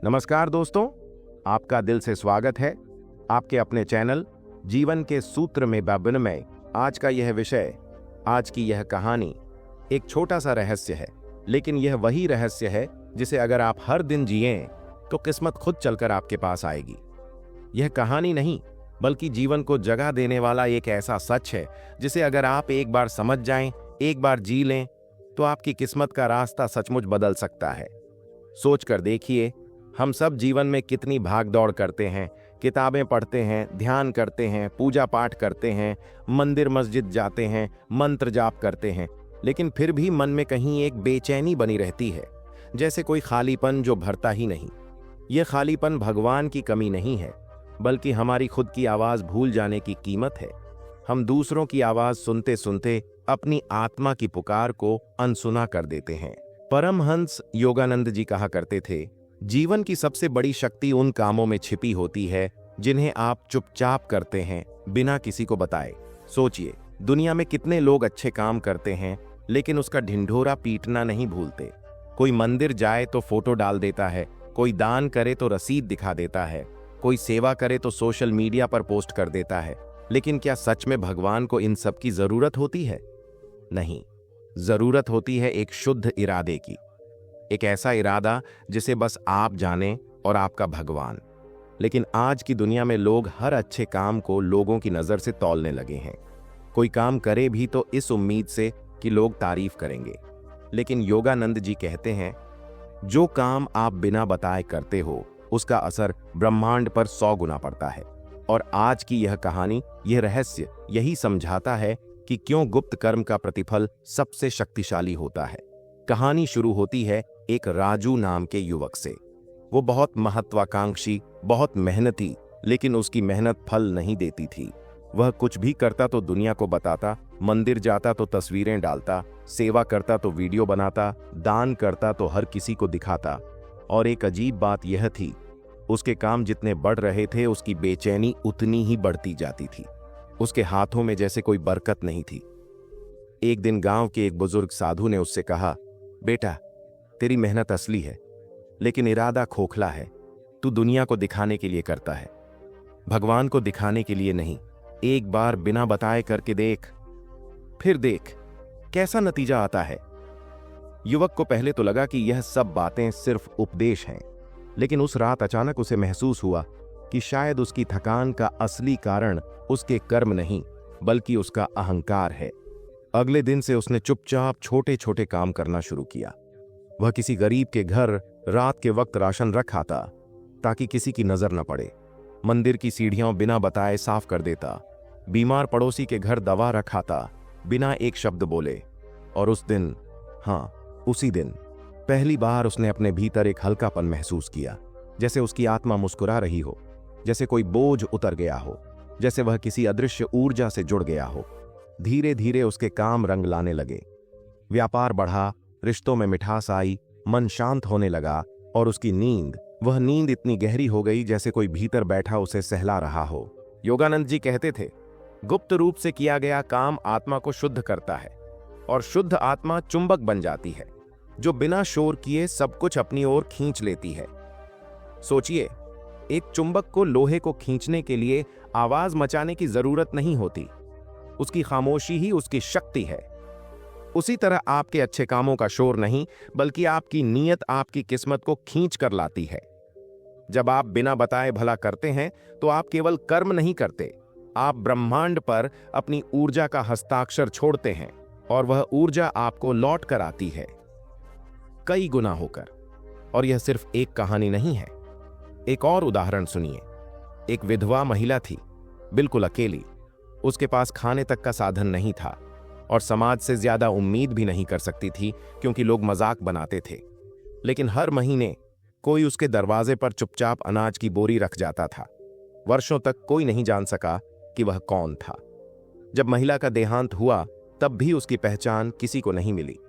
नमस्कार दोस्तों, आपका दिल से स्वागत है आपके अपने चैनल जीवन के सूत्र में विनिमय। आज का यह विषय, आज की यह कहानी एक छोटा सा रहस्य है, लेकिन यह वही रहस्य है जिसे अगर आप हर दिन जिएं तो किस्मत खुद चलकर आपके पास आएगी। यह कहानी नहीं बल्कि जीवन को जगह देने वाला एक ऐसा सच है जिसे अगर आप एक बार समझ जाएं, एक बार जी लें तो आपकी किस्मत का रास्ता सचमुच बदल सकता है। सोचकर देखिए, हम सब जीवन में कितनी भाग दौड़ करते हैं, किताबें पढ़ते हैं, ध्यान करते हैं, पूजा पाठ करते हैं, मंदिर मस्जिद जाते हैं, मंत्र जाप करते हैं, लेकिन फिर भी मन में कहीं एक बेचैनी बनी रहती है, जैसे कोई खालीपन जो भरता ही नहीं। यह खालीपन भगवान की कमी नहीं है, बल्कि हमारी खुद की आवाज भूल जाने की कीमत है। हम दूसरों की आवाज सुनते सुनते अपनी आत्मा की पुकार को अनसुना कर देते हैं। परमहंस योगानंद जी कहा करते थे, जीवन की सबसे बड़ी शक्ति उन कामों में छिपी होती है जिन्हें आप चुपचाप करते हैं, बिना किसी को बताए। सोचिए, दुनिया में कितने लोग अच्छे काम करते हैं लेकिन उसका ढिंढोरा पीटना नहीं भूलते। कोई मंदिर जाए तो फोटो डाल देता है, कोई दान करे तो रसीद दिखा देता है, कोई सेवा करे तो सोशल मीडिया पर पोस्ट कर देता है। लेकिन क्या सच में भगवान को इन सब की जरूरत होती है? नहीं, जरूरत होती है एक शुद्ध इरादे की, एक ऐसा इरादा जिसे बस आप जाने और आपका भगवान। लेकिन आज की दुनिया में लोग हर अच्छे काम को लोगों की नजर से तौलने लगे हैं। कोई काम करे भी तो इस उम्मीद से कि लोग तारीफ करेंगे। लेकिन योगानंद जी कहते हैं, जो काम आप बिना बताए करते हो उसका असर ब्रह्मांड पर 100 गुना पड़ता है। और आज की यह कहानी, यह रहस्य यही समझाता है कि क्यों गुप्त कर्म का प्रतिफल सबसे शक्तिशाली होता है। कहानी शुरू होती है एक राजू नाम के युवक से। वो बहुत महत्वाकांक्षी, बहुत मेहनती, लेकिन उसकी मेहनत फल नहीं देती थी। वह कुछ भी करता तो दुनिया को बताता, मंदिर जाता तो तस्वीरें डालता, सेवा करता तो वीडियो बनाता, दान करता तो हर किसी को दिखाता। और एक अजीब बात यह थी, उसके काम जितने बढ़ रहे थे उसकी बेचैनी उतनी ही बढ़ती जाती थी। उसके हाथों में जैसे कोई बरकत नहीं थी। एक दिन गांव के एक बुजुर्ग साधु ने उससे कहा, बेटा, तेरी मेहनत असली है लेकिन इरादा खोखला है। तू दुनिया को दिखाने के लिए करता है, भगवान को दिखाने के लिए नहीं। एक बार बिना बताए करके देख, फिर देख कैसा नतीजा आता है। युवक को पहले तो लगा कि यह सब बातें सिर्फ उपदेश हैं, लेकिन उस रात अचानक उसे महसूस हुआ कि शायद उसकी थकान का असली कारण उसके कर्म नहीं बल्कि उसका अहंकार है। अगले दिन से उसने चुपचाप छोटे छोटे काम करना शुरू किया। वह किसी गरीब के घर रात के वक्त राशन रख आता ताकि किसी की नजर न पड़े। मंदिर की सीढ़ियां बिना बताए साफ कर देता। बीमार पड़ोसी के घर दवा रखाता बिना एक शब्द बोले। और उस दिन, हाँ उसी दिन, पहली बार उसने अपने भीतर एक हल्कापन महसूस किया, जैसे उसकी आत्मा मुस्कुरा रही हो, जैसे कोई बोझ उतर गया हो, जैसे वह किसी अदृश्य ऊर्जा से जुड़ गया हो। धीरे धीरे उसके काम रंग लाने लगे। व्यापार बढ़ा, रिश्तों में मिठास आई, मन शांत होने लगा और उसकी नींद, वह नींद इतनी गहरी हो गई जैसे कोई भीतर बैठा उसे सहला रहा हो। योगानंद जी कहते थे, गुप्त रूप से किया गया काम आत्मा को शुद्ध करता है और शुद्ध आत्मा चुंबक बन जाती है जो बिना शोर किए सब कुछ अपनी ओर खींच लेती है। सोचिए, एक चुंबक को लोहे को खींचने के लिए आवाज मचाने की जरूरत नहीं होती, उसकी खामोशी ही उसकी शक्ति है। उसी तरह आपके अच्छे कामों का शोर नहीं बल्कि आपकी नीयत आपकी किस्मत को खींच कर लाती है। जब आप बिना बताए भला करते हैं तो आप केवल कर्म नहीं करते, आप ब्रह्मांड पर अपनी ऊर्जा का हस्ताक्षर छोड़ते हैं और वह ऊर्जा आपको लौट कर आती है कई गुना होकर। और यह सिर्फ एक कहानी नहीं है। एक और उदाहरण सुनिए। एक विधवा महिला थी, बिल्कुल अकेली। उसके पास खाने तक का साधन नहीं था और समाज से ज्यादा उम्मीद भी नहीं कर सकती थी क्योंकि लोग मजाक बनाते थे। लेकिन हर महीने कोई उसके दरवाजे पर चुपचाप अनाज की बोरी रख जाता था। वर्षों तक कोई नहीं जान सका कि वह कौन था। जब महिला का देहांत हुआ तब भी उसकी पहचान किसी को नहीं मिली,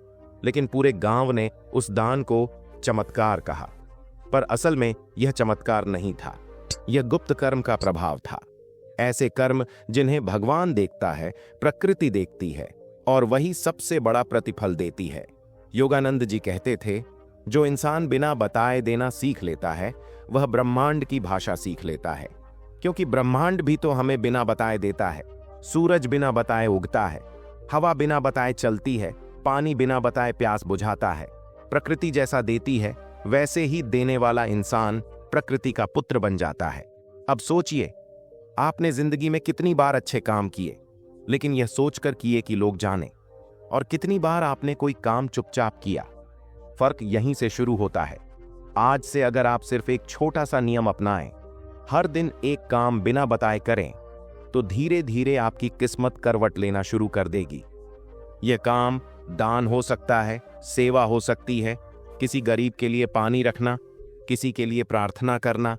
लेकिन पूरे गांव ने उस दान को चमत्कार कहा। पर असल में यह चमत्कार नहीं था, यह गुप्त कर्म का प्रभाव था। ऐसे कर्म जिन्हें भगवान देखता है, प्रकृति देखती है और वही सबसे बड़ा प्रतिफल देती है। योगानंद जी कहते थे, जो इंसान बिना बताए देना सीख लेता है वह ब्रह्मांड की भाषा सीख लेता है, क्योंकि ब्रह्मांड भी तो हमें बिना बताए देता है। सूरज बिना बताए उगता है, हवा बिना बताए चलती है, पानी बिना बताए प्यास बुझाता है। प्रकृति जैसा देती है वैसे ही देने वाला इंसान प्रकृति का पुत्र बन जाता है। अब सोचिए, आपने जिंदगी में कितनी बार अच्छे काम किए, लेकिन यह सोचकर किए कि लोग जाने, और कितनी बार आपने कोई काम चुपचाप किया। फर्क यहीं से शुरू होता है। आज से अगर आप सिर्फ एक छोटा सा नियम अपनाएं, हर दिन एक काम बिना बताए करें, तो धीरे धीरे आपकी किस्मत करवट लेना शुरू कर देगी। यह काम दान हो सकता है, सेवा हो सकती है, किसी गरीब के लिए पानी रखना, किसी के लिए प्रार्थना करना,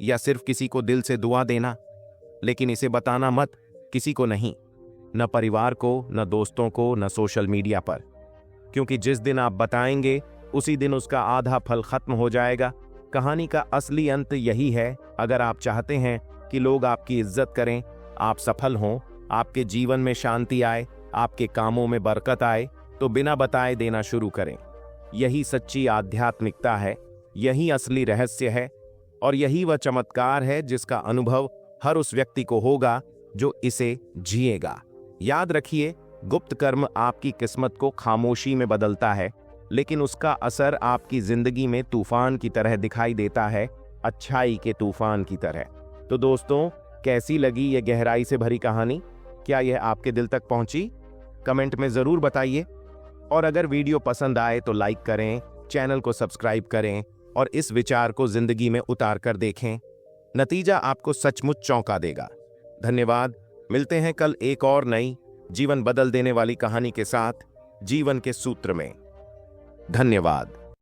या सिर्फ किसी को दिल से दुआ देना। लेकिन इसे बताना मत, किसी को नहीं, न परिवार को, न दोस्तों को, न सोशल मीडिया पर, क्योंकि जिस दिन आप बताएंगे उसी दिन उसका आधा फल खत्म हो जाएगा। कहानी का असली अंत यही है। अगर आप चाहते हैं कि लोग आपकी इज्जत करें, आप सफल हों, आपके जीवन में शांति आए, आपके कामों में बरकत आए, तो बिना बताए देना शुरू करें। यही सच्ची आध्यात्मिकता है, यही असली रहस्य है, और यही वह चमत्कार है जिसका अनुभव हर उस व्यक्ति को होगा जो इसे जिएगा। याद रखिए, गुप्त कर्म आपकी किस्मत को खामोशी में बदलता है, लेकिन उसका असर आपकी जिंदगी में तूफान की तरह दिखाई देता है, अच्छाई के तूफान की तरह। तो दोस्तों, कैसी लगी यह गहराई से भरी कहानी? क्या यह आपके दिल तक पहुंची? कमेंट में जरूर बताइए। और अगर वीडियो पसंद आए तो लाइक करें, चैनल को सब्सक्राइब करें और इस विचार को जिंदगी में उतार कर देखें। नतीजा आपको सचमुच चौंका देगा। धन्यवाद। मिलते हैं कल एक और नई जीवन बदल देने वाली कहानी के साथ, जीवन के सूत्र में। धन्यवाद।